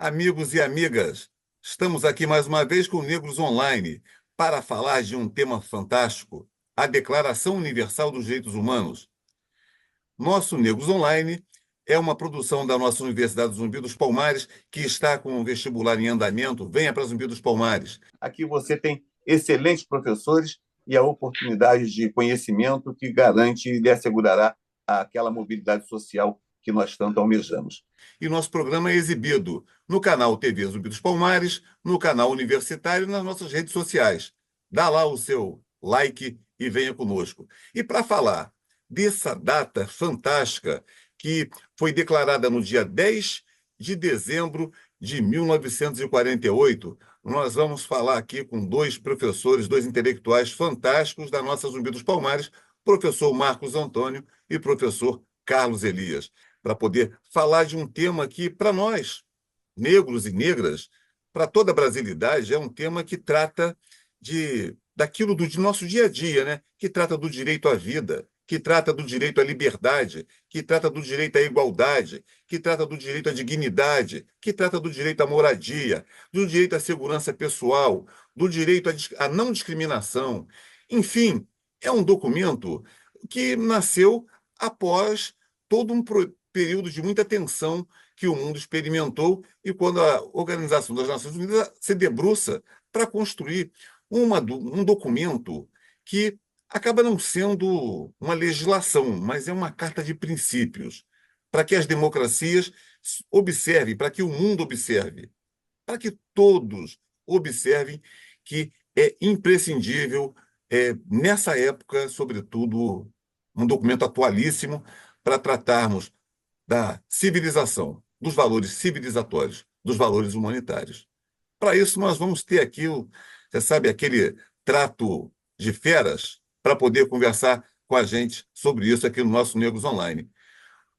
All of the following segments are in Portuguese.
Amigos e amigas, estamos aqui mais uma vez com o Negros Online para falar de um tema fantástico, a Declaração Universal dos Direitos Humanos. Nosso Negros Online é uma produção da nossa Universidade Zumbi dos Palmares, que está com um vestibular em andamento. Venha para Zumbi dos Palmares. Aqui você tem excelentes professores e a oportunidade de conhecimento que garante e lhe assegurará aquela mobilidade social que nós tanto almejamos. E nosso programa é exibido no canal TV Zumbi dos Palmares, no canal universitário e nas nossas redes sociais. Dá lá o seu like e venha conosco. E para falar dessa data fantástica que foi declarada no dia 10 de dezembro de 1948, nós vamos falar aqui com dois professores, dois intelectuais fantásticos da nossa Zumbi dos Palmares, professor Marcos Antônio e professor Carlos Elias, para poder falar de um tema que, para nós, negros e negras, para toda a brasilidade, é um tema que trata daquilo de nosso dia a dia, né? Que trata do direito à vida, que trata do direito à liberdade, que trata do direito à igualdade, que trata do direito à dignidade, que trata do direito à moradia, do direito à segurança pessoal, do direito à não discriminação. Enfim, é um documento que nasceu após todo um período de muita tensão que o mundo experimentou e quando a Organização das Nações Unidas se debruça para construir um documento que acaba não sendo uma legislação, mas é uma carta de princípios, para que as democracias observem, para que o mundo observe, para que todos observem que é imprescindível, nessa época, sobretudo, um documento atualíssimo para tratarmos da civilização, dos valores civilizatórios, dos valores humanitários. Para isso, nós vamos ter aqui, você sabe, aquele trato de feras para poder conversar com a gente sobre isso aqui no nosso Negros Online.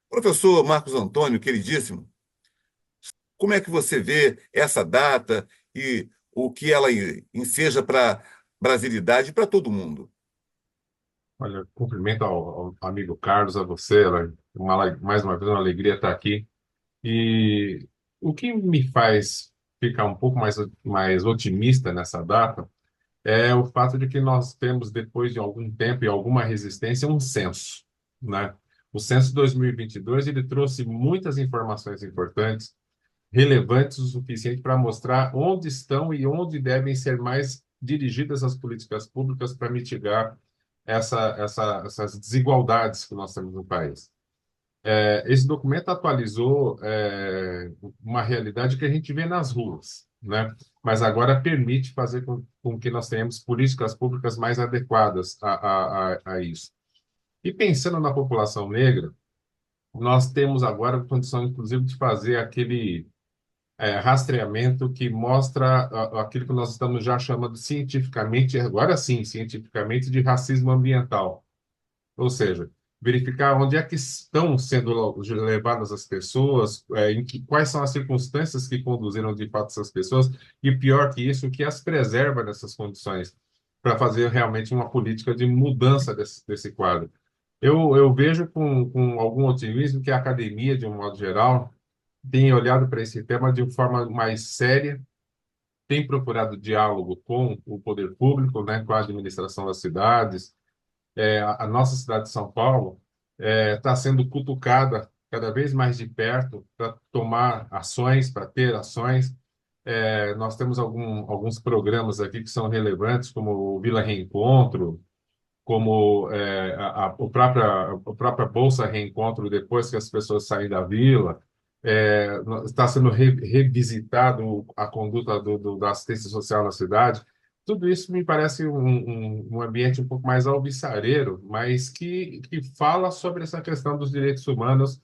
Professor Marcos Antônio, queridíssimo, como é que você vê essa data e o que ela enseja para a brasilidade e para todo mundo? Olha, cumprimento ao amigo Carlos, a você. Mais uma vez, uma alegria estar aqui. E o que me faz ficar um pouco mais otimista nessa data é o fato de que nós temos, depois de algum tempo e alguma resistência, um censo, né? O censo 2022 ele trouxe muitas informações importantes, relevantes o suficiente para mostrar onde estão e onde devem ser mais dirigidas as políticas públicas para mitigar essas desigualdades que nós temos no país. Esse documento atualizou uma realidade que a gente vê nas ruas, né? Mas agora permite fazer com que nós tenhamos políticas públicas mais adequadas a isso. E pensando na população negra, nós temos agora condição, inclusive, de fazer aquele rastreamento que mostra aquilo que nós estamos já chamando cientificamente, agora sim, cientificamente, de racismo ambiental. Ou seja, verificar onde é que estão sendo levadas as pessoas, quais são as circunstâncias que conduziram de fato essas pessoas, e pior que isso, o que as preserva dessas condições, para fazer realmente uma política de mudança desse quadro. Eu vejo com algum otimismo que a academia, de um modo geral, tem olhado para esse tema de forma mais séria, tem procurado diálogo com o poder público, né, com a administração das cidades. A nossa cidade de São Paulo está sendo cutucada cada vez mais de perto para tomar ações, para ter ações. Nós temos alguns programas aqui que são relevantes, como o Vila Reencontro, como a própria Bolsa Reencontro, depois que as pessoas saem da vila. Está sendo revisitado a conduta da assistência social na cidade. Tudo isso me parece um ambiente um pouco mais alvissareiro, mas que fala sobre essa questão dos direitos humanos,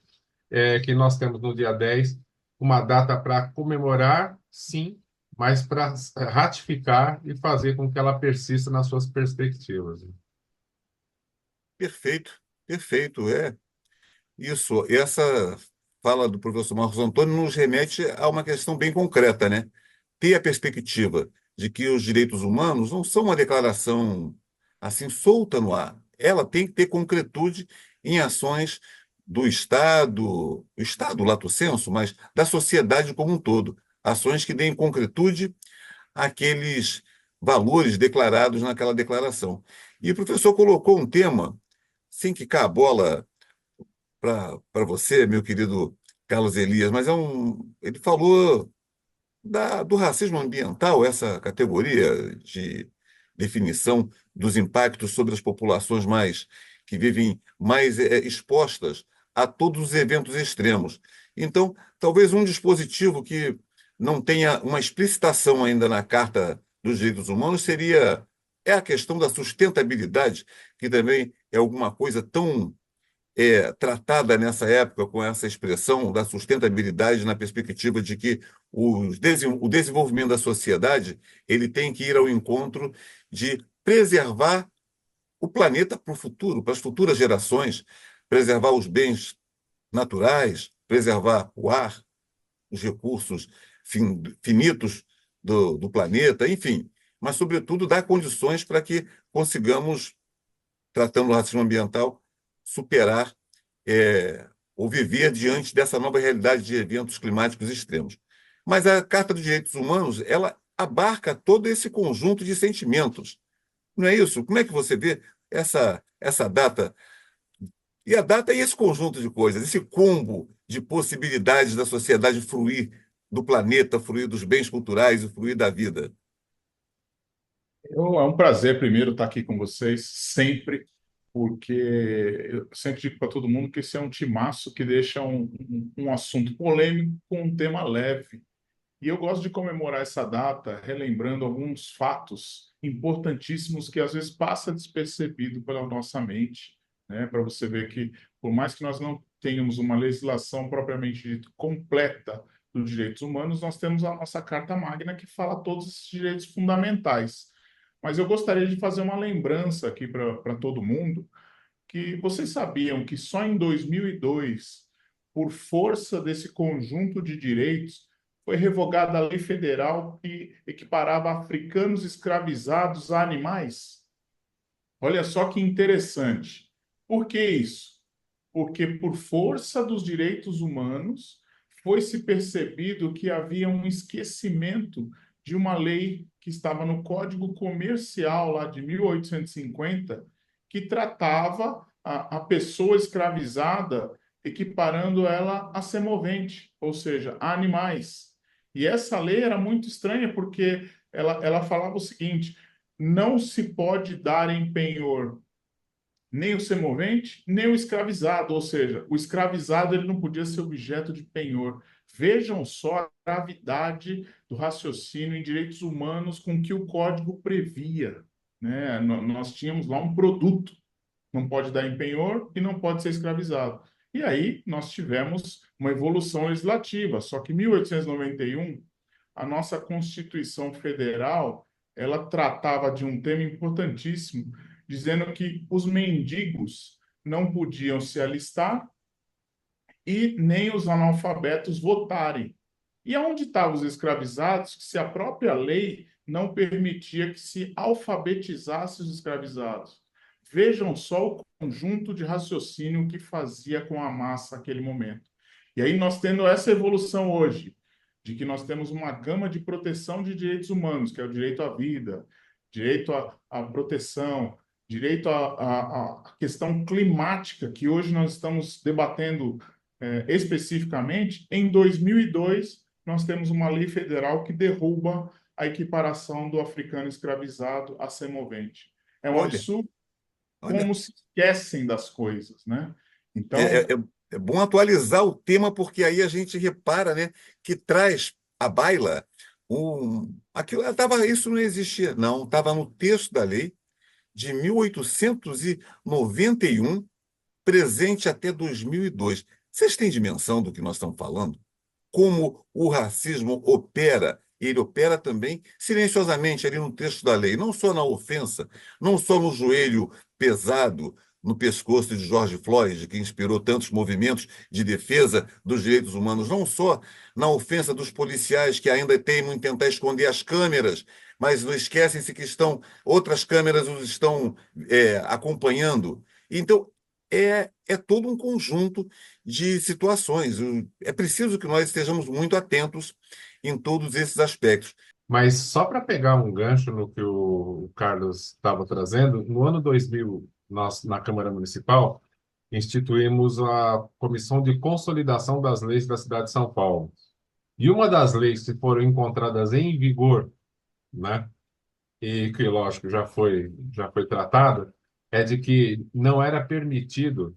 que nós temos no dia 10 uma data para comemorar, sim, mas para ratificar e fazer com que ela persista nas suas perspectivas. Perfeito, perfeito. Isso. Essa fala do professor Marcos Antônio nos remete a uma questão bem concreta, né? Ter a perspectiva de que os direitos humanos não são uma declaração assim solta no ar. Ela tem que ter concretude em ações do Estado lato sensu, mas da sociedade como um todo. ações que deem concretude àqueles valores declarados naquela declaração. E o professor colocou um tema, sem quicar a bola para você, meu querido Carlos Elias, mas ele falou do racismo ambiental, essa categoria de definição dos impactos sobre as populações que vivem mais expostas a todos os eventos extremos. Então, talvez um dispositivo que não tenha uma explicitação ainda na Carta dos Direitos Humanos é a questão da sustentabilidade, que também é alguma coisa tão tratada nessa época com essa expressão da sustentabilidade na perspectiva de que o desenvolvimento da sociedade ele tem que ir ao encontro de preservar o planeta para o futuro, para as futuras gerações, preservar os bens naturais, preservar o ar, os recursos finitos do planeta, enfim, mas, sobretudo, dar condições para que consigamos, tratando o racismo ambiental, superar ou viver diante dessa nova realidade de eventos climáticos extremos. Mas a Carta dos Direitos Humanos, ela abarca todo esse conjunto de sentimentos. Não é isso? Como é que você vê essa data? E a data é esse conjunto de coisas, esse combo de possibilidades da sociedade fruir do planeta, fruir dos bens culturais e fruir da vida. É um prazer, primeiro, estar aqui com vocês, sempre, porque eu sempre digo para todo mundo que esse é um timaço que deixa um assunto polêmico com um tema leve. E eu gosto de comemorar essa data relembrando alguns fatos importantíssimos que às vezes passa despercebido pela nossa mente, né? Para você ver que, por mais que nós não tenhamos uma legislação propriamente dita completa dos direitos humanos, nós temos a nossa Carta Magna que fala todos esses direitos fundamentais. Mas eu gostaria de fazer uma lembrança aqui para todo mundo, que vocês sabiam que só em 2002, por força desse conjunto de direitos, foi revogada a lei federal que equiparava africanos escravizados a animais? Olha só que interessante. Por que isso? Porque, por força dos direitos humanos, foi se percebido que havia um esquecimento de uma lei que estava no Código Comercial, lá de 1850, que tratava a pessoa escravizada, equiparando ela a semovente, ou seja, a animais. E essa lei era muito estranha, porque ela falava o seguinte: não se pode dar em penhor nem o semovente, nem o escravizado, ou seja, o escravizado ele não podia ser objeto de penhor. Vejam só a gravidade do raciocínio em direitos humanos com que o código previa, né? Nós tínhamos lá um produto, não pode dar em penhor e não pode ser escravizado. E aí nós tivemos uma evolução legislativa, só que em 1891, a nossa Constituição Federal, ela tratava de um tema importantíssimo, dizendo que os mendigos não podiam se alistar e nem os analfabetos votarem. E aonde estavam os escravizados, se a própria lei não permitia que se alfabetizasse os escravizados? Vejam só o conjunto de raciocínio que fazia com a massa naquele momento. E aí nós tendo essa evolução hoje, de que nós temos uma gama de proteção de direitos humanos, que é o direito à vida, direito à proteção, direito à questão climática, que hoje nós estamos debatendo especificamente. Em 2002, nós temos uma lei federal que derruba a equiparação do africano escravizado a semovente. É um Olha, absurdo olha, como se esquecem das coisas, né? é, Então, é, é é bom atualizar o tema, porque aí a gente repara, né, que traz à baila isso não existia, não, estava no texto da lei de 1891, presente até 2002. Vocês têm dimensão do que nós estamos falando? Como o racismo opera? Ele opera também silenciosamente ali no texto da lei, não só na ofensa, não só no joelho pesado no pescoço de George Floyd, que inspirou tantos movimentos de defesa dos direitos humanos, não só na ofensa dos policiais que ainda teimam em tentar esconder as câmeras, mas não esquecem-se que outras câmeras os estão acompanhando. Então, é todo um conjunto de situações. É preciso que nós estejamos muito atentos em todos esses aspectos. Mas só para pegar um gancho no que o Carlos estava trazendo, no ano 2000, nós, na Câmara Municipal, instituímos a Comissão de Consolidação das Leis da cidade de São Paulo. E uma das leis que foram encontradas em vigor, né, e que, lógico, já foi tratada, é de que não era permitido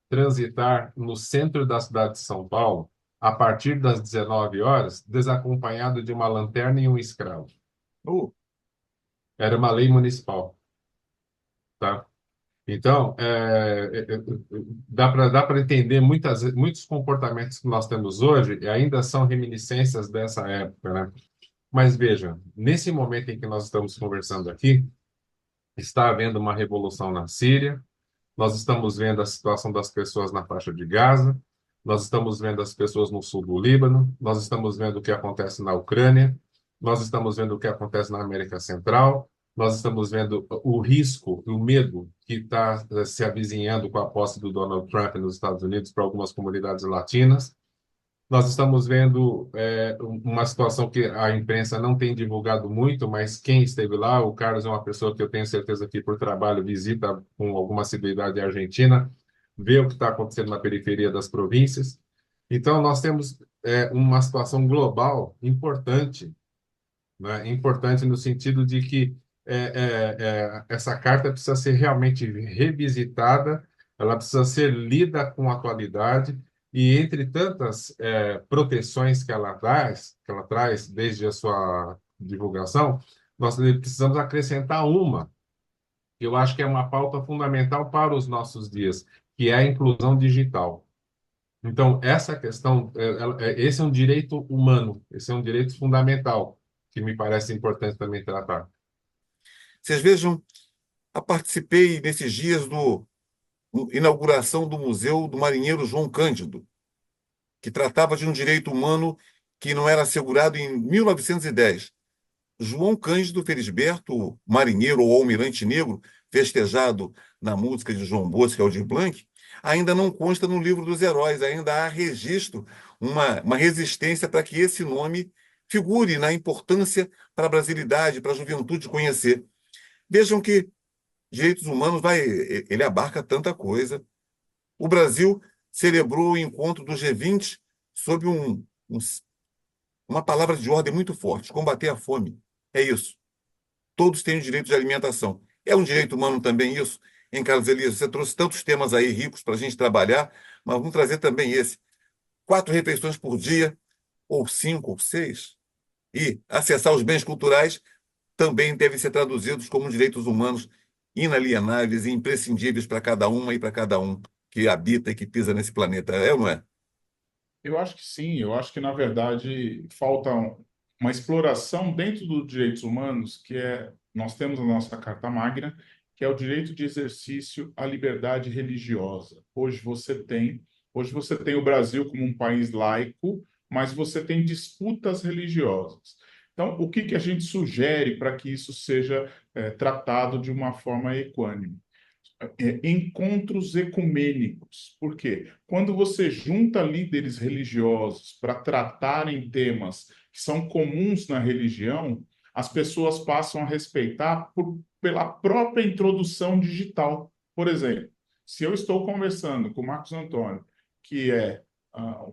transitar no centro da cidade de São Paulo a partir das 19 horas, desacompanhado de uma lanterna e um escravo. Oh, Era uma lei municipal, tá? Então, dá para entender muitos comportamentos que nós temos hoje e ainda são reminiscências dessa época, né? Mas veja, nesse momento em que nós estamos conversando aqui, está havendo uma revolução na Síria, nós estamos vendo a situação das pessoas na faixa de Gaza, nós estamos vendo as pessoas no sul do Líbano, nós estamos vendo o que acontece na Ucrânia, nós estamos vendo o que acontece na América Central, nós estamos vendo o risco, o medo que está se avizinhando com a posse do Donald Trump nos Estados Unidos para algumas comunidades latinas. Nós estamos vendo uma situação que a imprensa não tem divulgado muito, mas quem esteve lá, o Carlos é uma pessoa que eu tenho certeza que por trabalho visita com alguma assiduidade a Argentina, vê o que está acontecendo na periferia das províncias. Então, nós temos uma situação global importante, né? Importante no sentido de que essa carta precisa ser realmente revisitada, ela precisa ser lida com atualidade, e entre tantas proteções que ela traz desde a sua divulgação, nós precisamos acrescentar uma, que eu acho que é uma pauta fundamental para os nossos dias, que é a inclusão digital. Então, essa questão, esse é um direito humano, esse é um direito fundamental, que me parece importante também tratar. vocês vejam, eu participei nesses dias do inauguração do Museu do Marinheiro João Cândido, que tratava de um direito humano que não era assegurado em 1910. João Cândido Felisberto, marinheiro ou almirante negro, festejado na música de João Bosco e Aldir Blanc, ainda não consta no livro dos heróis, ainda há registro, uma resistência para que esse nome figure na importância para a brasilidade, para a juventude conhecer. Vejam que direitos humanos ele abarca tanta coisa. O Brasil celebrou o encontro do G20 sob uma palavra de ordem muito forte: combater a fome. É isso. Todos têm o direito de alimentação. É um direito humano também isso? Hein, Carlos Elias? Você trouxe tantos temas aí ricos para a gente trabalhar, mas vamos trazer também esse. 4 refeições por dia, ou 5, ou 6. E acessar os bens culturais também devem ser traduzidos como direitos humanos inalienáveis e imprescindíveis para cada uma e para cada um que habita e que pisa nesse planeta. É ou não é? Eu acho que sim, eu acho que, na verdade, falta uma exploração dentro dos direitos humanos, nós temos a nossa Carta Magna, que é o direito de exercício à liberdade religiosa. Hoje você tem o Brasil como um país laico, mas você tem disputas religiosas. Então, o que que a gente sugere para que isso seja tratado de uma forma equânime? Encontros ecumênicos. Por quê? Quando você junta líderes religiosos para tratarem temas que são comuns na religião, as pessoas passam a respeitar pela própria introdução digital. Por exemplo, se eu estou conversando com o Marcos Antônio, que é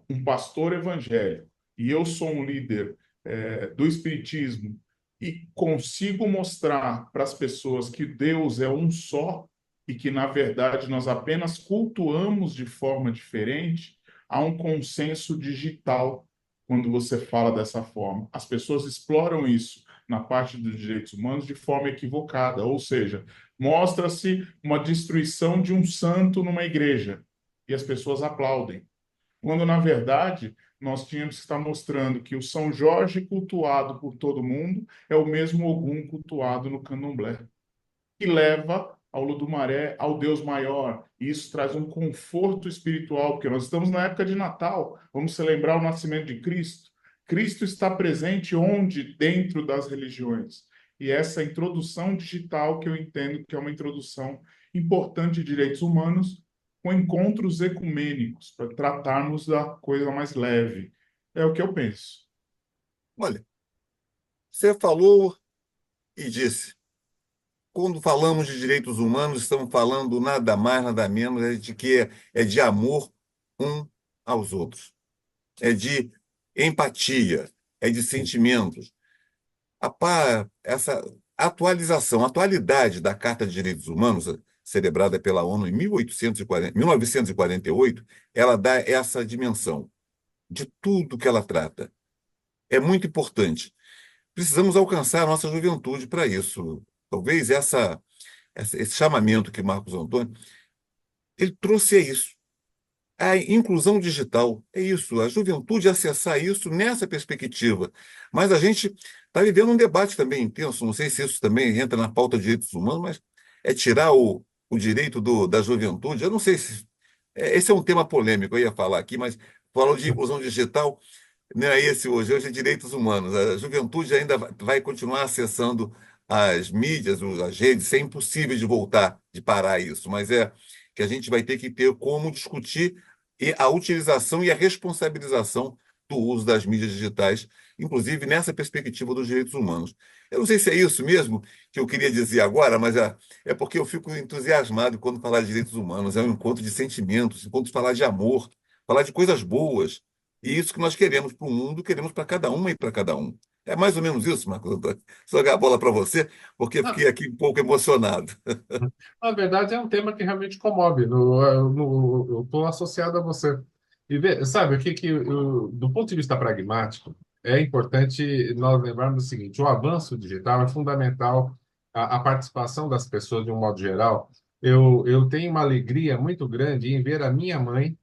um pastor evangélico, e eu sou um líder do Espiritismo, e consigo mostrar para as pessoas que Deus é um só, e que, na verdade, nós apenas cultuamos de forma diferente, há um consenso digital quando você fala dessa forma. As pessoas exploram isso na parte dos direitos humanos de forma equivocada, ou seja, mostra-se uma destruição de um santo numa igreja e as pessoas aplaudem, quando, na verdade, nós tínhamos que estar mostrando que o São Jorge cultuado por todo mundo é o mesmo Ogum cultuado no Candomblé, que leva ao Ludumaré, ao Deus maior. E isso traz um conforto espiritual, porque nós estamos na época de Natal, vamos celebrar o nascimento de Cristo. Cristo está presente onde? Dentro das religiões. E essa introdução digital que eu entendo que é uma introdução importante de direitos humanos com encontros ecumênicos, para tratarmos da coisa mais leve. É o que eu penso. Olha, você falou e disse, quando falamos de direitos humanos, estamos falando nada mais, nada menos de que é de amor um aos outros, é de empatia, é de sentimentos. Essa atualização, a atualidade da Carta de Direitos Humanos, celebrada pela ONU em 1948, ela dá essa dimensão de tudo que ela trata. É muito importante. Precisamos alcançar a nossa juventude para isso. Talvez esse chamamento que Marcos Antônio, ele trouxe isso. A inclusão digital é isso, a juventude acessar isso nessa perspectiva. Mas a gente está vivendo um debate também intenso, não sei se isso também entra na pauta de direitos humanos, mas é tirar o direito da juventude. Eu não sei se. Esse é um tema polêmico, eu ia falar aqui, mas falou de inclusão digital, não é esse hoje é direitos humanos. A juventude ainda vai continuar acessando as mídias, as redes, é impossível de voltar, de parar isso, mas é que a gente vai ter que ter como discutir a utilização e a responsabilização do uso das mídias digitais, inclusive nessa perspectiva dos direitos humanos. Eu não sei se é isso mesmo que eu queria dizer agora, mas é porque eu fico entusiasmado quando falar de direitos humanos. É um encontro de sentimentos, encontro de falar de amor, falar de coisas boas. E isso que nós queremos para o mundo, queremos para cada uma e para cada um. É mais ou menos isso, Marcos Antônio. Só jogar a bola para você, porque Ah, fiquei aqui um pouco emocionado. na verdade, é um tema que realmente comove. Eu estou associado a você. E sabe, do ponto de vista pragmático, é importante nós lembrarmos o seguinte: o avanço digital é fundamental, a participação das pessoas de um modo geral. Eu tenho uma alegria muito grande em ver a minha mãe,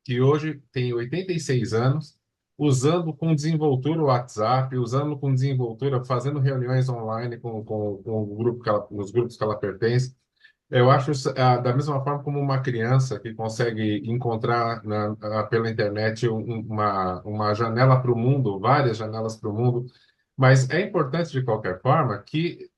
que hoje tem 86 anos, usando com desenvoltura o WhatsApp, usando com desenvoltura, fazendo reuniões online com o grupo os grupos que ela pertence. Eu acho da mesma forma como uma criança que consegue encontrar pela internet uma janela para o mundo, várias janelas para o mundo, mas é importante de qualquer forma que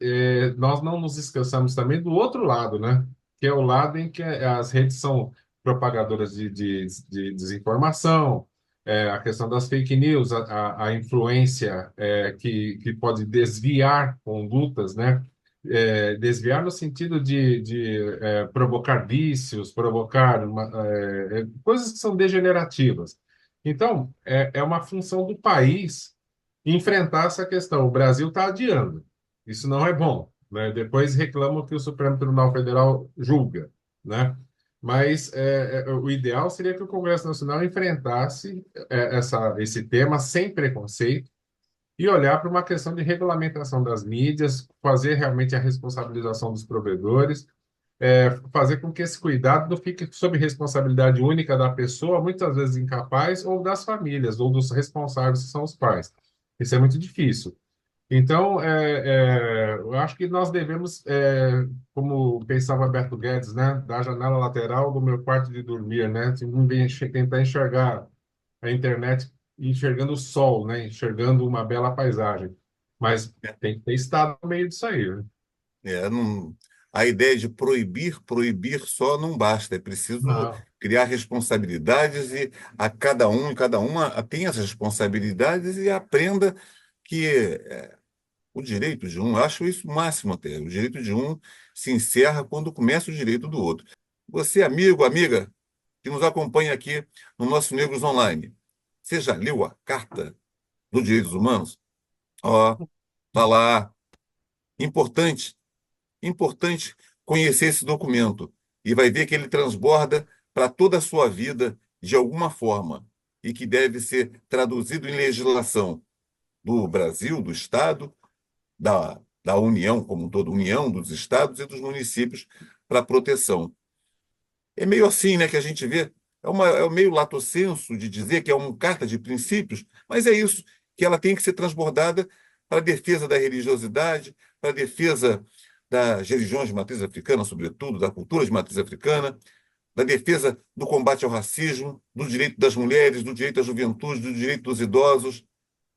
nós não nos esqueçamos também do outro lado, né? Que é o lado em que as redes são propagadoras de desinformação, a questão das fake news, a influência que pode desviar condutas, né? Desviar no sentido de provocar vícios, provocar coisas que são degenerativas. Então, é uma função do país enfrentar essa questão. O Brasil está adiando. Isso não é bom, né? Depois reclamam que o Supremo Tribunal Federal julga, né? Mas o ideal seria que o Congresso Nacional enfrentasse esse tema sem preconceito e olhar para uma questão de regulamentação das mídias, fazer realmente a responsabilização dos provedores, fazer com que esse cuidado não fique sob responsabilidade única da pessoa, muitas vezes incapaz, ou das famílias, ou dos responsáveis, que são os pais. Isso é muito difícil. Então, eu acho que nós devemos, como pensava Alberto Guedes, né, da janela lateral do meu quarto de dormir, né, tentar enxergar a internet enxergando o sol, né, enxergando uma bela paisagem. Mas tem que ter estado no meio disso aí, né? A ideia de proibir, proibir só não basta. É preciso Não. criar responsabilidades e a cada um e cada uma tem essas responsabilidades e aprenda que o direito de um, eu acho isso o máximo até, o direito de um se encerra quando começa o direito do outro. Você, amigo, amiga, que nos acompanha aqui no nosso Negros Online, você já leu a Carta dos Direitos Humanos? Ó, tá lá. Importante, importante conhecer esse documento e vai ver que ele transborda para toda a sua vida de alguma forma e que deve ser traduzido em legislação do Brasil, do Estado, da União como um todo, União dos Estados e dos municípios para proteção. É meio assim, né, que a gente vê, é meio lato sensu de dizer que é uma carta de princípios, mas é isso, que ela tem que ser transbordada para a defesa da religiosidade, para a defesa das religiões de matriz africana, sobretudo, da cultura de matriz africana, da defesa do combate ao racismo, do direito das mulheres, do direito à juventude, do direito dos idosos,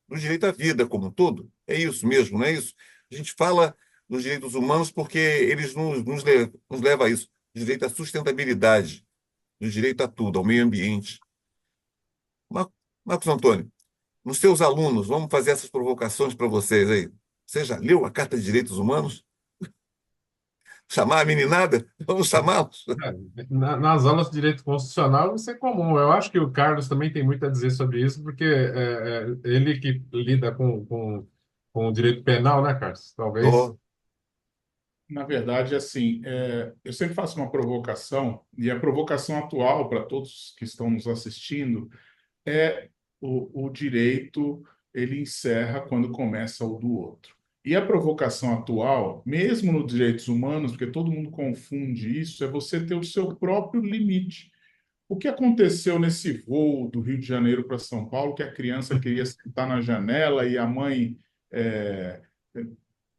do direito à vida como um todo. É isso mesmo, não é isso? A gente fala dos direitos humanos porque eles nos levam a isso. direito à sustentabilidade, do direito a tudo, ao meio ambiente. Mar- Marcos Antônio, nos seus alunos, vamos fazer essas provocações para vocês aí. Você já leu a Carta de Direitos Humanos? Chamar a meninada? Vamos chamá-los. Nas aulas de direito constitucional isso é comum. Eu acho que o Carlos também tem muito a dizer sobre isso, porque ele que lida com o direito penal, né, Carlos? Talvez. Ó, Na verdade, assim, eu sempre faço uma provocação, e a provocação atual para todos que estão nos assistindo é o direito, ele encerra quando começa o do outro. E a provocação atual, mesmo nos direitos humanos, porque todo mundo confunde isso, é você ter o seu próprio limite. O que aconteceu nesse voo do Rio de Janeiro para São Paulo, que a criança queria sentar na janela e a mãe é,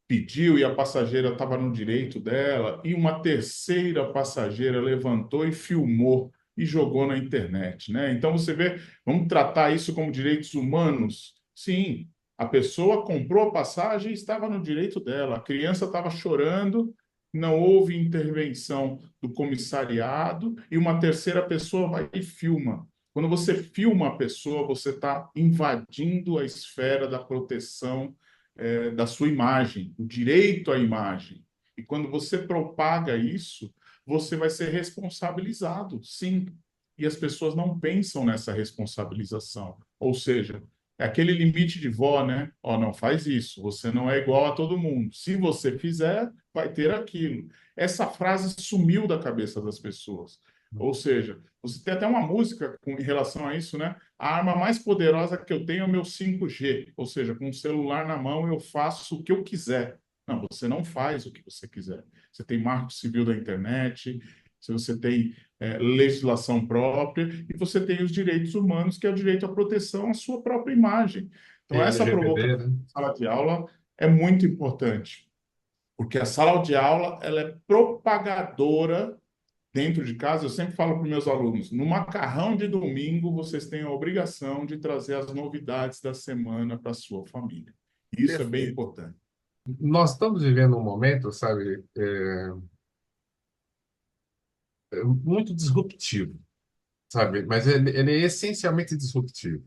pediu e a passageira estava no direito dela, e uma terceira passageira levantou e filmou e jogou na internet, né? Então você vê, vamos tratar isso como direitos humanos? Sim, a pessoa comprou a passagem e estava no direito dela, a criança estava chorando, não houve intervenção do comissariado e uma terceira pessoa vai e filma. Quando você filma a pessoa, você está invadindo a esfera da proteção da sua imagem, o direito à imagem. E quando você propaga isso, você vai ser responsabilizado, sim. E as pessoas não pensam nessa responsabilização. Ou seja, é aquele limite de vó, né? Ó, não faz isso, você não é igual a todo mundo. Se você fizer, vai ter aquilo. Essa frase sumiu da cabeça das pessoas. Ou seja, você tem até uma música em relação a isso, né? A arma mais poderosa que eu tenho é o meu 5G, ou seja, com o celular na mão eu faço o que eu quiser. Não, você não faz o que você quiser. Você tem marco civil da internet, se você tem legislação própria e você tem os direitos humanos, que é o direito à proteção à sua própria imagem. Então, Tem essa LGPD, provocação né? na sala de aula é muito importante, porque a sala de aula ela é propagadora dentro de casa. Eu sempre falo para os meus alunos, no macarrão de domingo, vocês têm a obrigação de trazer as novidades da semana para a sua família. Isso é bem perfeito. importante. Nós estamos vivendo um momento, sabe, muito disruptivo, sabe? Mas ele é essencialmente disruptivo.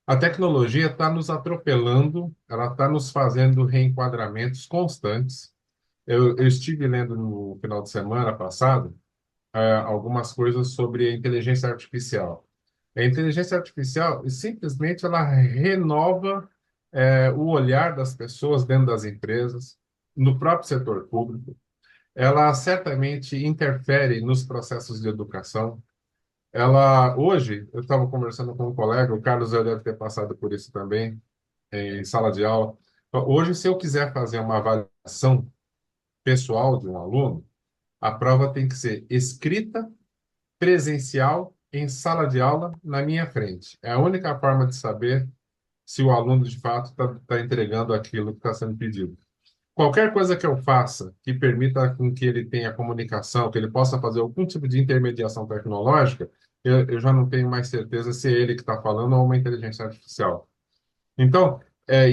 A tecnologia está nos atropelando, ela está nos fazendo reenquadramentos constantes. Eu estive lendo no final de semana passado, algumas coisas sobre a inteligência artificial. A inteligência artificial simplesmente ela renova o olhar das pessoas dentro das empresas, no próprio setor público. Ela certamente interfere nos processos de educação. Ela hoje eu estava conversando com um colega, o Carlos já deve ter passado por isso também em sala de aula. Hoje, se eu quiser fazer uma avaliação pessoal de um aluno, a prova tem que ser escrita, presencial, em sala de aula, na minha frente. É a única forma de saber se o aluno de fato está entregando aquilo que está sendo pedido. Qualquer coisa que eu faça que permita com que ele tenha comunicação, que ele possa fazer algum tipo de intermediação tecnológica, eu já não tenho mais certeza se é ele que está falando ou uma inteligência artificial. Então,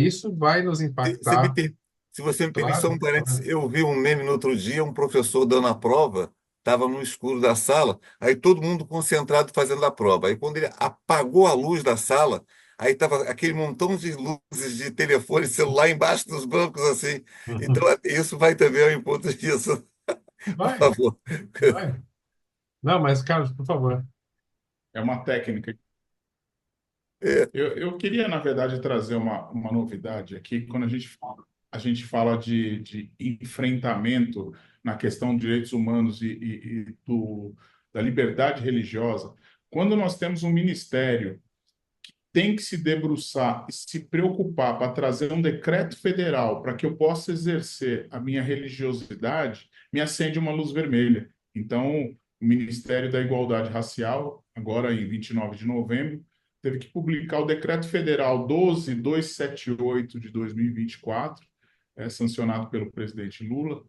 isso vai nos Se, se me impactar, per- Se você me permite só um claro. parênteses, eu vi um meme no outro dia, um professor dando a prova, estava no escuro da sala, aí todo mundo concentrado fazendo a prova. Aí quando ele apagou a luz da sala, aí estava aquele montão de luzes de telefone, celular embaixo dos bancos, assim. Então, isso vai também ao encontro disso, por Vai, favor. vai. Não, mas, Carlos, por favor. É uma técnica. É, Eu queria, na verdade, trazer uma novidade aqui. Quando a gente fala de enfrentamento na questão de direitos humanos da liberdade religiosa, quando nós temos um ministério tem que se debruçar e se preocupar para trazer um decreto federal para que eu possa exercer a minha religiosidade, me acende uma luz vermelha. Então, o Ministério da Igualdade Racial, agora em 29 de novembro, teve que publicar o decreto federal 12278 de 2024, sancionado pelo presidente Lula,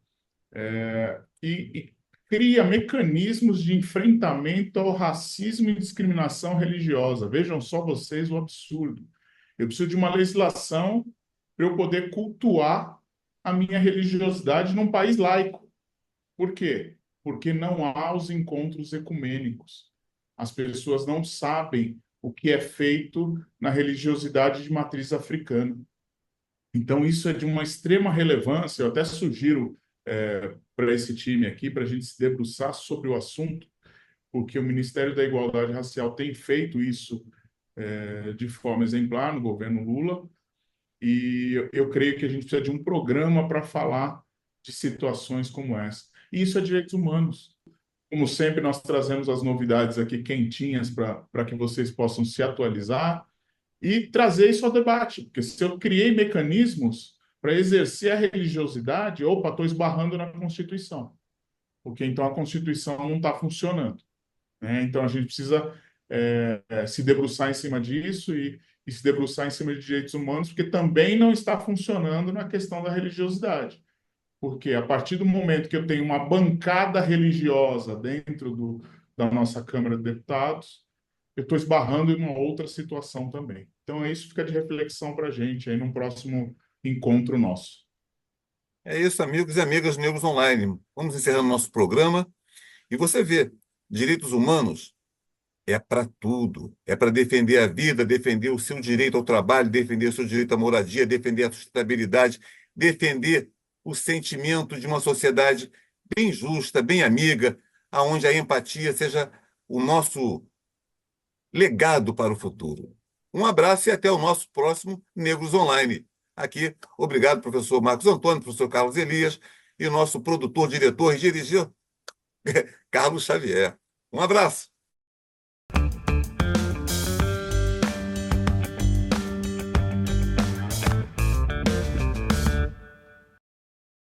e cria mecanismos de enfrentamento ao racismo e discriminação religiosa. Vejam só vocês o absurdo. Eu preciso de uma legislação para eu poder cultuar a minha religiosidade num país laico. Por quê? porque não há os encontros ecumênicos. As pessoas não sabem o que é feito na religiosidade de matriz africana. Então, isso é de uma extrema relevância. Eu até sugiro para esse time aqui, para a gente se debruçar sobre o assunto, porque o Ministério da Igualdade Racial tem feito isso de forma exemplar no governo Lula, e eu creio que a gente precisa de um programa para falar de situações como essa. E isso é direitos humanos. Como sempre, nós trazemos as novidades aqui quentinhas para que vocês possam se atualizar e trazer isso ao debate. Porque se eu criei mecanismos para exercer a religiosidade, opa, estou esbarrando na Constituição. Porque então a Constituição não está funcionando, né? Então a gente precisa se debruçar em cima disso e se debruçar em cima de direitos humanos, porque também não está funcionando na questão da religiosidade. Porque a partir do momento que eu tenho uma bancada religiosa dentro da nossa Câmara de Deputados, eu estou esbarrando em uma outra situação também. Então, isso fica de reflexão para a gente aí num próximo encontro nosso. É isso, amigos e amigas do Negros Online. Vamos encerrando nosso programa. E você vê, direitos humanos é para tudo. É para defender a vida, defender o seu direito ao trabalho, defender o seu direito à moradia, defender a sustentabilidade, defender o sentimento de uma sociedade bem justa, bem amiga, aonde a empatia seja o nosso legado para o futuro. Um abraço e até o nosso próximo Negros Online. Aqui, obrigado, professor Marcos Antônio, professor Carlos Elias e o nosso produtor, diretor e dirigir, Carlos Xavier. Um abraço.